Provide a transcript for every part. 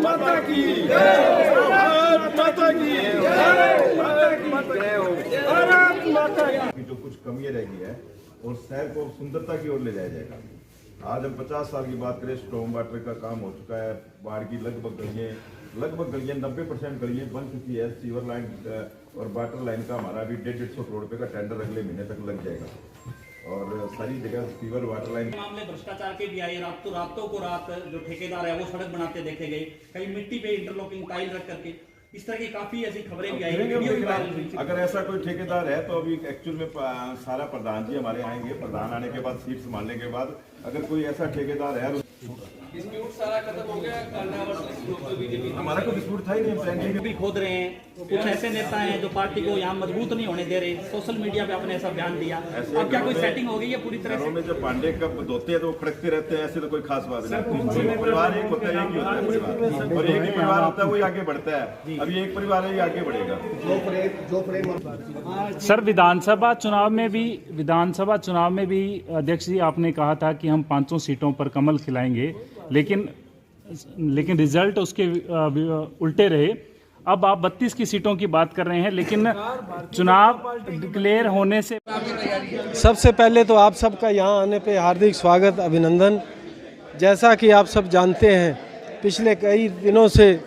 माता की भारत माता की भारत माता की। जो कुछ कमियां रह गई है और शहर को सुंदरता की ओर ले जाया जाएगा। आज हम 50 साल की बात करें, स्टॉर्म वाटर का काम हो चुका है, बाढ़ की लगभग गलियां 90% गलियां बन चुकी है। सीवर लाइन और वाटर लाइन का हमारा अभी 150 करोड़ रुपए का टेंडर अगले महीने तक लग जाएगा और सारी जगह सीवर वाटर लाइन। मामले भ्रष्टाचार के भी आए, रातों को रात जो ठेकेदार है वो सड़क बनाते देखे गए, कहीं मिट्टी पे इंटरलॉकिंग टाइल रख करके, इस तरह की काफी ऐसी खबरें भी आई, वीडियो भी वायरल हुई। अगर ऐसा कोई ठेकेदार है तो अभी एक्चुअल में सारा प्रधान जी हमारे आएंगे, प्रधान आने के बाद सीट संभालने के बाद अगर कोई ऐसा ठेकेदार है डिस्प्यूट सारा खत्म हो गया। हमारा कोई डिस्प्यूट था ही नहीं। भी खोद रहे हैं, कुछ ऐसे नेता हैं जो पार्टी को यहाँ मजबूत नहीं होने दे रहे, सोशल मीडिया पे आपने ऐसा बयान दिया। अब क्या कोई सेटिंग हो गई है पूरी तरह से? में जब पांडे कब धोते हैं तो खड़कते रहते हैं, ऐसे तो कोई खास बात नहीं। परिवार एक होता है, एक ही होता है परिवार, और एक ही परिवार होता है, वही आगे बढ़ता है। अभी एक परिवार है, ये आगे बढ़ेगा। सर, विधानसभा चुनाव में भी अध्यक्ष जी आपने कहा था कि हम 500 सीटों पर कमल खिलाएंगे, लेकिन रिजल्ट उसके उल्टे रहे। अब आप 32 की सीटों की बात कर रहे हैं, लेकिन चुनाव डिक्लेयर होने से सबसे पहले तो आप सबका यहाँ आने पे हार्दिक स्वागत, अभिनंदन। जैसा कि आप सब जानते हैं, पिछले कई दिनों से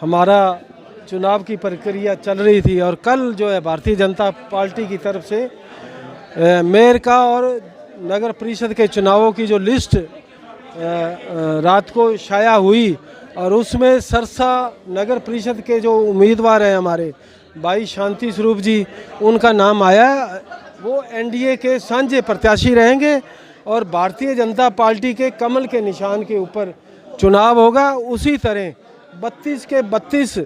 हमारा चुनाव की प्रक्रिया चल रही थी और कल जो है भारतीय जनता पार्टी की तरफ से मेयर का और नगर परिषद के चुनावों की जो लिस्ट रात को शाया हुई और उसमें सरसा नगर परिषद के जो उम्मीदवार हैं हमारे भाई शांति स्वरूप जी, उनका नाम आया। वो एनडीए के साझे प्रत्याशी रहेंगे और भारतीय जनता पार्टी के कमल के निशान के ऊपर चुनाव होगा। उसी तरह 32 के 32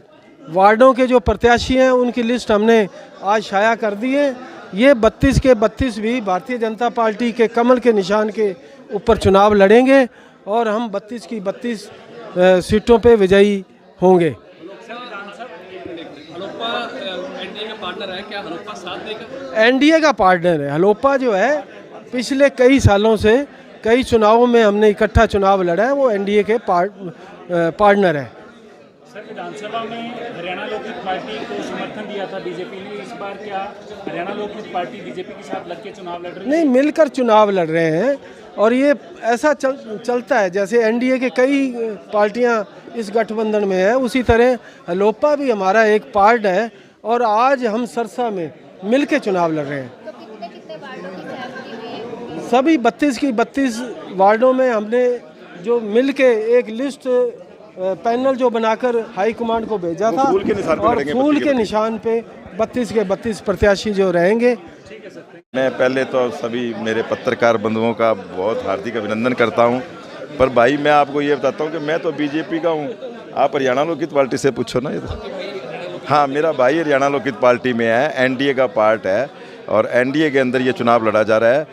वार्डों के जो प्रत्याशी हैं उनकी लिस्ट हमने आज शाया कर दी है। ये 32 के 32 भी भारतीय जनता पार्टी के कमल के निशान के ऊपर चुनाव लड़ेंगे और हम 32 की 32 सीटों पे विजयी होंगे। हलोपा एनडीए का पार्टनर है, क्या हलोपा साथ देगा? एनडीए का पार्टनर है। हलोपा जो है पिछले कई सालों से कई चुनावों में हमने इकट्ठा चुनाव लड़ा है, वो एनडीए के पार्टनर है। सर, विधानसभा में हरियाणा लोकहित पार्टी को समर्थन दिया था बीजेपी ने, इस बार क्या हरियाणा लोकहित पार्टी बीजेपी के साथ लग के चुनाव लड़ रही है? नहीं, मिलकर चुनाव लड़ रहे हैं और ये ऐसा चलता है जैसे एनडीए के कई पार्टियां इस गठबंधन में है, उसी तरह हलोपा भी हमारा एक पार्ट है और आज हम सरसा में मिलके चुनाव लड़ रहे हैं। तो कितने वार्डों की चयन की हुई है? सभी 32 की 32 वार्डों में हमने जो मिलके एक लिस्ट पैनल जो बनाकर हाई कमांड को भेजा था और फूल के निशान पे 32 के 32 प्रत्याशी जो रहेंगे। मैं पहले तो सभी मेरे पत्रकार बंधुओं का बहुत हार्दिक अभिनंदन करता हूं, पर भाई मैं आपको ये बताता हूं कि मैं तो बीजेपी का हूं, आप हरियाणा लोकहित पार्टी से पूछो ना। ये तो हाँ, मेरा भाई हरियाणा लोकहित पार्टी में है, एनडीए का पार्ट है और एनडीए के अंदर ये चुनाव लड़ा जा रहा है।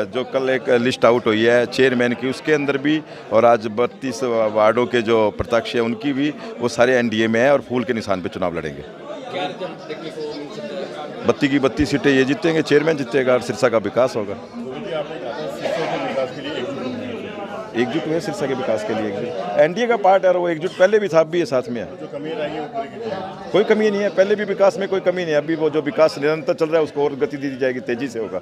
जो कल एक लिस्ट आउट हुई है चेयरमैन की, उसके अंदर भी और आज 32 वार्डों के जो प्रत्याशी हैं उनकी भी, वो सारे एनडीए में है और फूल के निशान पे चुनाव लड़ेंगे। 32 की 32 सीटें ये जीतेंगे, चेयरमैन जीतेगा और सिरसा का विकास होगा। एकजुट हुए सिरसा के विकास के लिए। एनडीए का पार्ट है और वो एकजुट पहले भी था, अब भी है, साथ में है। कोई कमी नहीं है, पहले भी विकास में कोई कमी नहीं है। अभी वो जो विकास निरंतर चल रहा है उसको और गति दी जाएगी, तेजी से होगा।